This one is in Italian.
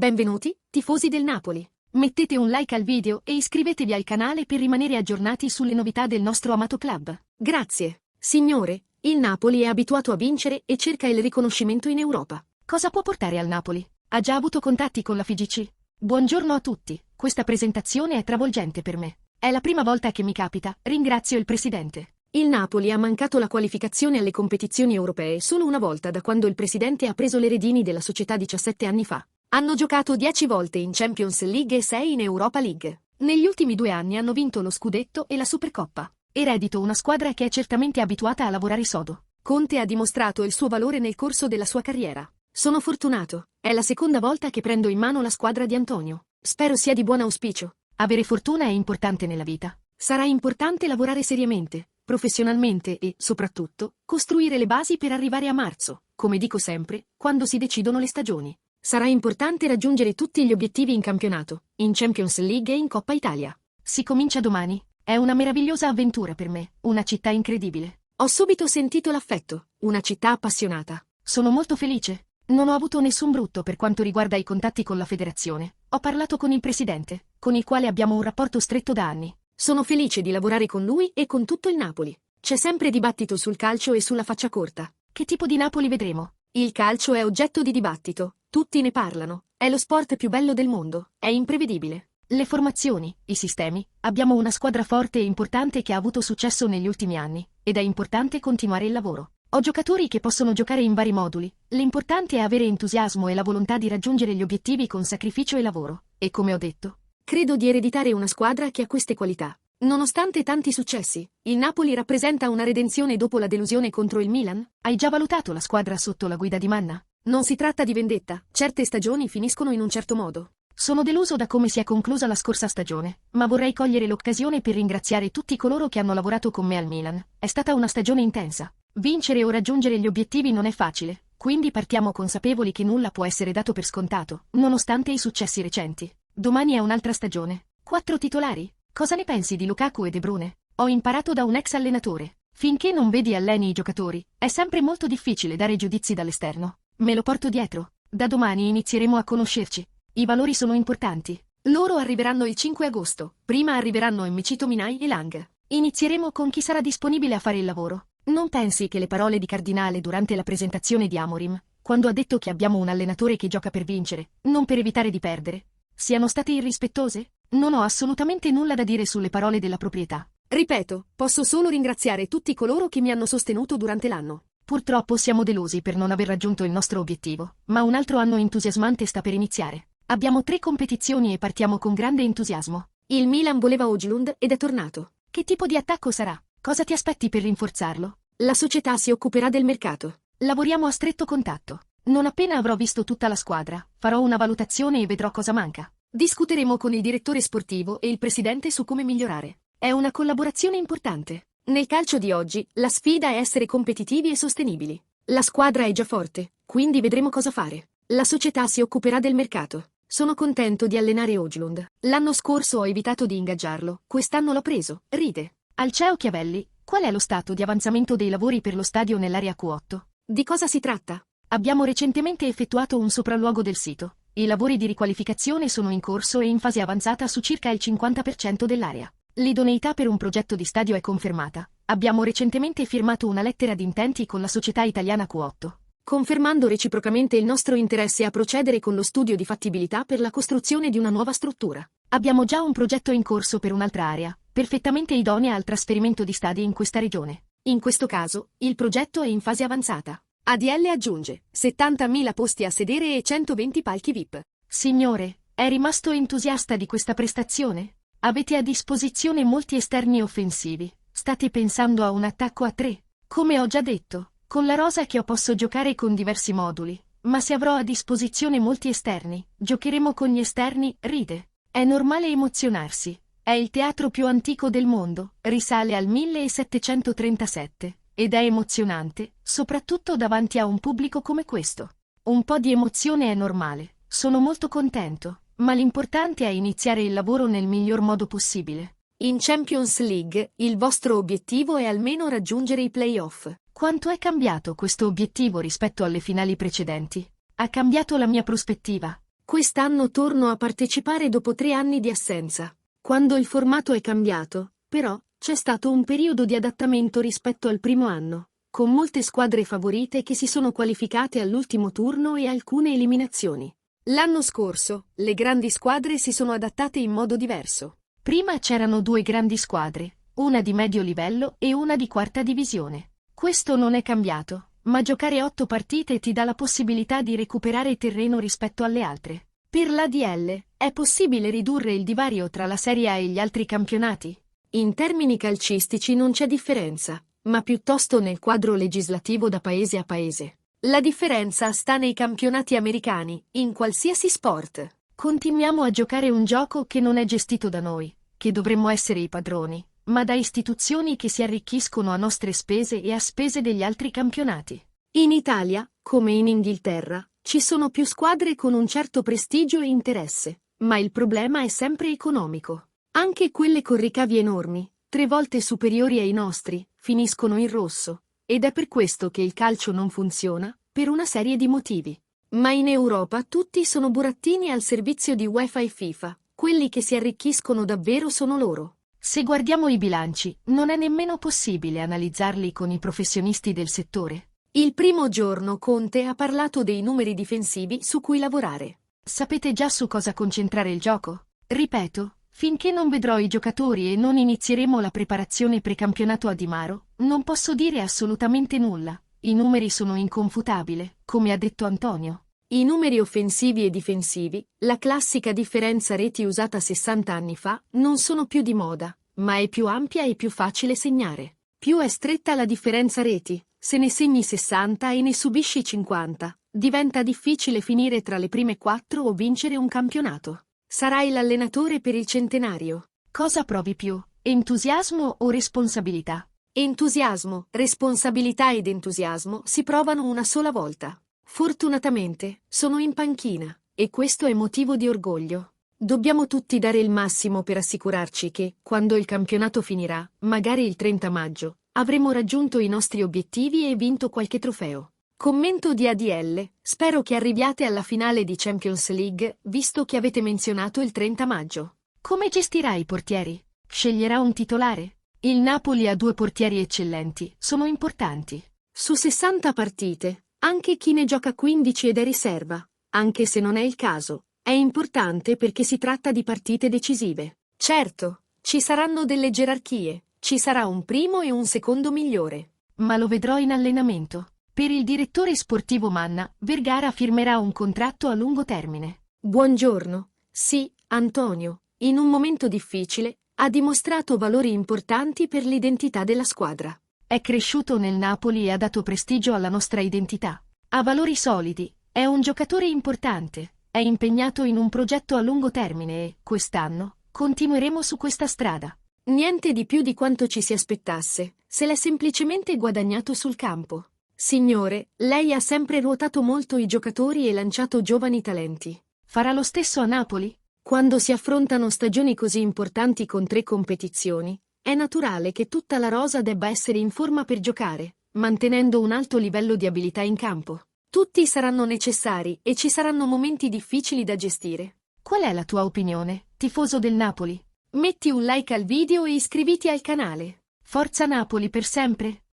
Benvenuti, tifosi del Napoli. Mettete un like al video e iscrivetevi al canale per rimanere aggiornati sulle novità del nostro amato club. Grazie. Signore, il Napoli è abituato a vincere e cerca il riconoscimento in Europa. Cosa può portare al Napoli? Ha già avuto contatti con la FIGC? Buongiorno a tutti, questa presentazione è travolgente per me. È la prima volta che mi capita, ringrazio il presidente. Il Napoli ha mancato la qualificazione alle competizioni europee solo una volta da quando il presidente ha preso le redini della società 17 anni fa. Hanno giocato 10 volte in Champions League e 6 in Europa League. Negli ultimi 2 anni hanno vinto lo scudetto e la Supercoppa. Eredito una squadra che è certamente abituata a lavorare sodo. Conte ha dimostrato il suo valore nel corso della sua carriera. Sono fortunato, è la seconda volta che prendo in mano la squadra di Antonio. Spero sia di buon auspicio. Avere fortuna è importante nella vita. Sarà importante lavorare seriamente, professionalmente e, soprattutto, costruire le basi per arrivare a marzo, come dico sempre, quando si decidono le stagioni. Sarà importante raggiungere tutti gli obiettivi in campionato, in Champions League e in Coppa Italia. Si comincia domani. È una meravigliosa avventura per me, una città incredibile. Ho subito sentito l'affetto, una città appassionata. Sono molto felice. Non ho avuto nessun brutto per quanto riguarda i contatti con la federazione. Ho parlato con il presidente, con il quale abbiamo un rapporto stretto da anni. Sono felice di lavorare con lui e con tutto il Napoli. C'è sempre dibattito sul calcio e sulla faccia corta. Che tipo di Napoli vedremo? Il calcio è oggetto di dibattito. Tutti ne parlano. È lo sport più bello del mondo. È imprevedibile. Le formazioni, i sistemi. Abbiamo una squadra forte e importante che ha avuto successo negli ultimi anni. Ed è importante continuare il lavoro. Ho giocatori che possono giocare in vari moduli. L'importante è avere entusiasmo e la volontà di raggiungere gli obiettivi con sacrificio e lavoro. E come ho detto, credo di ereditare una squadra che ha queste qualità. Nonostante tanti successi, il Napoli rappresenta una redenzione dopo la delusione contro il Milan? Hai già valutato la squadra sotto la guida di Manna? Non si tratta di vendetta, certe stagioni finiscono in un certo modo. Sono deluso da come si è conclusa la scorsa stagione, ma vorrei cogliere l'occasione per ringraziare tutti coloro che hanno lavorato con me al Milan. È stata una stagione intensa. Vincere o raggiungere gli obiettivi non è facile, quindi partiamo consapevoli che nulla può essere dato per scontato, nonostante i successi recenti. Domani è un'altra stagione. 4 titolari? Cosa ne pensi di Lukaku e De Bruyne? Ho imparato da un ex allenatore. Finché non vedi e alleni i giocatori, è sempre molto difficile dare giudizi dall'esterno. Me lo porto dietro. Da domani inizieremo a conoscerci. I valori sono importanti. Loro arriveranno il 5 agosto. Prima arriveranno Mcito Minai e Lang. Inizieremo con chi sarà disponibile a fare il lavoro. Non pensi che le parole di Cardinale durante la presentazione di Amorim, quando ha detto che abbiamo un allenatore che gioca per vincere, non per evitare di perdere, siano state irrispettose? Non ho assolutamente nulla da dire sulle parole della proprietà. Ripeto, posso solo ringraziare tutti coloro che mi hanno sostenuto durante l'anno. Purtroppo siamo delusi per non aver raggiunto il nostro obiettivo, ma un altro anno entusiasmante sta per iniziare. Abbiamo 3 competizioni e partiamo con grande entusiasmo. Il Milan voleva Højlund ed è tornato. Che tipo di attacco sarà? Cosa ti aspetti per rinforzarlo? La società si occuperà del mercato. Lavoriamo a stretto contatto. Non appena avrò visto tutta la squadra, farò una valutazione e vedrò cosa manca. Discuteremo con il direttore sportivo e il presidente su come migliorare. È una collaborazione importante. Nel calcio di oggi, la sfida è essere competitivi e sostenibili. La squadra è già forte, quindi vedremo cosa fare. La società si occuperà del mercato. Sono contento di allenare Højlund. L'anno scorso ho evitato di ingaggiarlo, quest'anno l'ho preso, ride. Alceo Chiavelli, qual è lo stato di avanzamento dei lavori per lo stadio nell'area Q8? Di cosa si tratta? Abbiamo recentemente effettuato un sopralluogo del sito. I lavori di riqualificazione sono in corso e in fase avanzata su circa il 50% dell'area. L'idoneità per un progetto di stadio è confermata. Abbiamo recentemente firmato una lettera di intenti con la società italiana Q8, confermando reciprocamente il nostro interesse a procedere con lo studio di fattibilità per la costruzione di una nuova struttura. Abbiamo già un progetto in corso per un'altra area, perfettamente idonea al trasferimento di stadi in questa regione. In questo caso, il progetto è in fase avanzata. ADL aggiunge 70.000 posti a sedere e 120 palchi VIP. Signore, è rimasto entusiasta di questa prestazione? Avete a disposizione molti esterni offensivi. State pensando a un attacco a 3? Come ho già detto, con la rosa che ho posso giocare con diversi moduli, ma se avrò a disposizione molti esterni, giocheremo con gli esterni, ride. È normale emozionarsi. È il teatro più antico del mondo, risale al 1737, ed è emozionante, soprattutto davanti a un pubblico come questo. Un po' di emozione è normale, sono molto contento, ma l'importante è iniziare il lavoro nel miglior modo possibile. In Champions League, il vostro obiettivo è almeno raggiungere i play-off. Quanto è cambiato questo obiettivo rispetto alle finali precedenti? Ha cambiato la mia prospettiva. Quest'anno torno a partecipare dopo 3 anni di assenza. Quando il formato è cambiato, però, c'è stato un periodo di adattamento rispetto al primo anno, con molte squadre favorite che si sono qualificate all'ultimo turno e alcune eliminazioni. L'anno scorso, le grandi squadre si sono adattate in modo diverso. Prima c'erano 2 grandi squadre, una di medio livello e una di quarta divisione. Questo non è cambiato, ma giocare 8 partite ti dà la possibilità di recuperare terreno rispetto alle altre. Per l'ADL, è possibile ridurre il divario tra la Serie A e gli altri campionati? In termini calcistici non c'è differenza, ma piuttosto nel quadro legislativo da paese a paese. La differenza sta nei campionati americani, in qualsiasi sport. Continuiamo a giocare un gioco che non è gestito da noi, che dovremmo essere i padroni, ma da istituzioni che si arricchiscono a nostre spese e a spese degli altri campionati. In Italia, come in Inghilterra, ci sono più squadre con un certo prestigio e interesse, ma il problema è sempre economico. Anche quelle con ricavi enormi, 3 volte superiori ai nostri, finiscono in rosso. Ed è per questo che il calcio non funziona, per una serie di motivi. Ma in Europa tutti sono burattini al servizio di UEFA e FIFA, quelli che si arricchiscono davvero sono loro. Se guardiamo i bilanci, non è nemmeno possibile analizzarli con i professionisti del settore. Il primo giorno Conte ha parlato dei numeri difensivi su cui lavorare. Sapete già su cosa concentrare il gioco? Ripeto, finché non vedrò i giocatori e non inizieremo la preparazione precampionato a Di Maro, non posso dire assolutamente nulla. I numeri sono inconfutabili, come ha detto Antonio. I numeri offensivi e difensivi, la classica differenza reti usata 60 anni fa, non sono più di moda, ma è più ampia e più facile segnare. Più è stretta la differenza reti, se ne segni 60 e ne subisci 50, diventa difficile finire tra le prime 4 o vincere un campionato. Sarai l'allenatore per il centenario. Cosa provi più, entusiasmo o responsabilità? Entusiasmo, responsabilità ed entusiasmo si provano una sola volta. Fortunatamente, sono in panchina, e questo è motivo di orgoglio. Dobbiamo tutti dare il massimo per assicurarci che, quando il campionato finirà, magari il 30 maggio, avremo raggiunto i nostri obiettivi e vinto qualche trofeo. Commento di ADL, spero che arriviate alla finale di Champions League, visto che avete menzionato il 30 maggio. Come gestirà i portieri? Sceglierà un titolare? Il Napoli ha 2 portieri eccellenti, sono importanti. Su 60 partite, anche chi ne gioca 15 ed è riserva, anche se non è il caso, è importante perché si tratta di partite decisive. Certo, ci saranno delle gerarchie, ci sarà un primo e un secondo migliore. Ma lo vedrò in allenamento. Per il direttore sportivo Manna, Vergara firmerà un contratto a lungo termine. Buongiorno. Sì, Antonio, in un momento difficile, ha dimostrato valori importanti per l'identità della squadra. È cresciuto nel Napoli e ha dato prestigio alla nostra identità. Ha valori solidi, è un giocatore importante, è impegnato in un progetto a lungo termine e, quest'anno, continueremo su questa strada. Niente di più di quanto ci si aspettasse, se l'è semplicemente guadagnato sul campo. Signore, lei ha sempre ruotato molto i giocatori e lanciato giovani talenti. Farà lo stesso a Napoli? Quando si affrontano stagioni così importanti con 3 competizioni, è naturale che tutta la rosa debba essere in forma per giocare, mantenendo un alto livello di abilità in campo. Tutti saranno necessari e ci saranno momenti difficili da gestire. Qual è la tua opinione, tifoso del Napoli? Metti un like al video e iscriviti al canale. Forza Napoli per sempre!